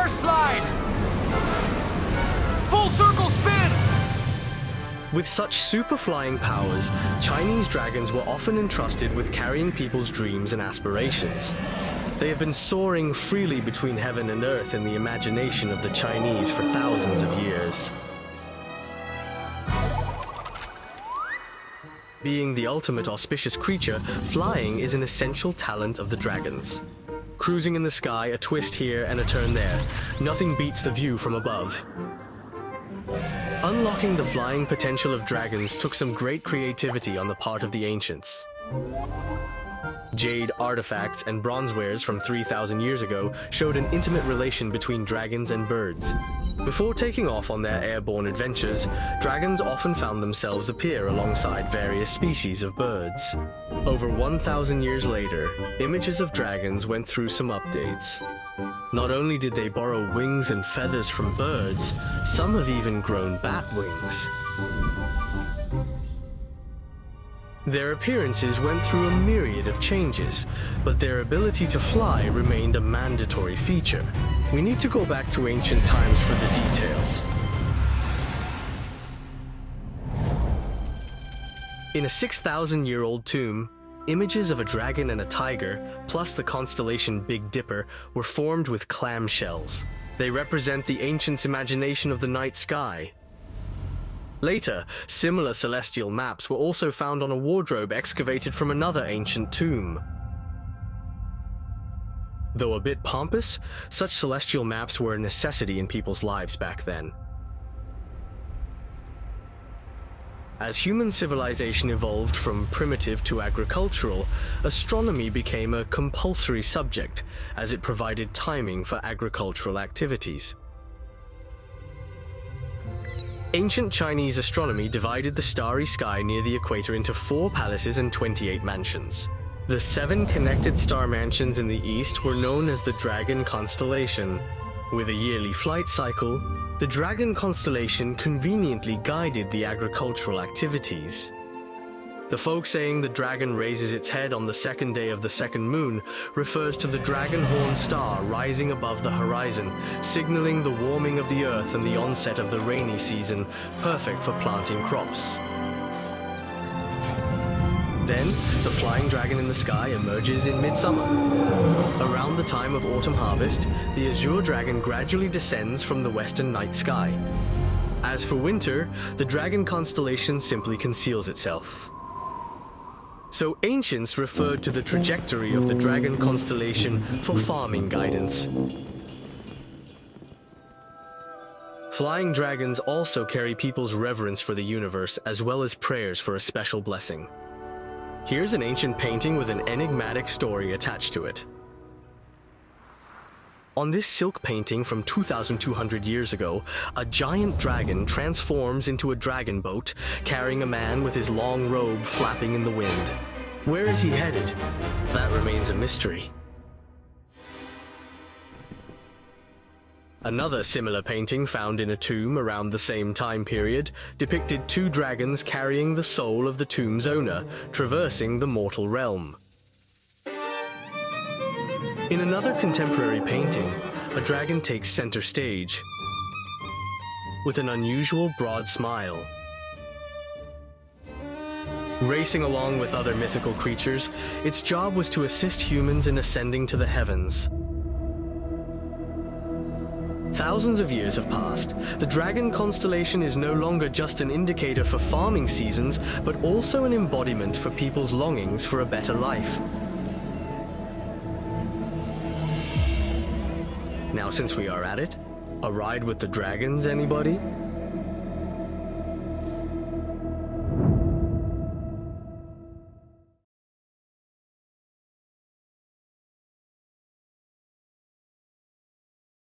air slide! Full circle spin! With such super flying powers, Chinese dragons were often entrusted with carrying people's dreams and aspirations. They have been soaring freely between heaven and earth in the imagination of the Chinese for thousands of years. Being the ultimate auspicious creature, flying is an essential talent of the dragons. Cruising in the sky, a twist here and a turn there. Nothing beats the view from above. Unlocking the flying potential of dragons took some great creativity on the part of the ancients. Jade artifacts and bronzewares from 3,000 years ago showed an intimate relation between dragons and birds. Before taking off on their airborne adventures, dragons often found themselves appear alongside various species of birds. Over 1,000 years later, images of dragons went through some updates. Not only did they borrow wings and feathers from birds, some have even grown bat wings. Their appearances went through a myriad of changes, but their ability to fly remained a mandatory feature. We need to go back to ancient times for the details. In a 6,000-year-old tomb, images of a dragon and a tiger, plus the constellation Big Dipper, were formed with clamshells. They represent the ancients' imagination of the night sky. Later, similar celestial maps were also found on a wardrobe excavated from another ancient tomb. Though a bit pompous, such celestial maps were a necessity in people's lives back then. As human civilization evolved from primitive to agricultural, astronomy became a compulsory subject, as it provided timing for agricultural activities. Ancient Chinese astronomy divided the starry sky near the equator into 4 palaces and 28 mansions. The 7 connected star mansions in the east were known as the Dragon Constellation. With a yearly flight cycle, the Dragon Constellation conveniently guided the agricultural activities. The folk saying the dragon raises its head on the second day of the second moon refers to the dragon horn star rising above the horizon, signaling the warming of the earth and the onset of the rainy season, perfect for planting crops. Then, the flying dragon in the sky emerges in midsummer. Around the time of autumn harvest, the azure dragon gradually descends from the western night sky. As for winter, the dragon constellation simply conceals itself. So ancients referred to the trajectory of the dragon constellation for farming guidance. Flying dragons also carry people's reverence for the universe as well as prayers for a special blessing. Here's an ancient painting with an enigmatic story attached to it. On this silk painting from 2,200 years ago, a giant dragon transforms into a dragon boat, carrying a man with his long robe flapping in the wind. Where is he headed? That remains a mystery. Another similar painting found in a tomb around the same time period depicted 2 dragons carrying the soul of the tomb's owner, traversing the mortal realm. In another contemporary painting, a dragon takes center stage with an unusual broad smile. Racing along with other mythical creatures, its job was to assist humans in ascending to the heavens. Thousands of years have passed. The dragon constellation is no longer just an indicator for farming seasons, but also an embodiment for people's longings for a better life. Now, since we are at it, a ride with the dragons, anybody?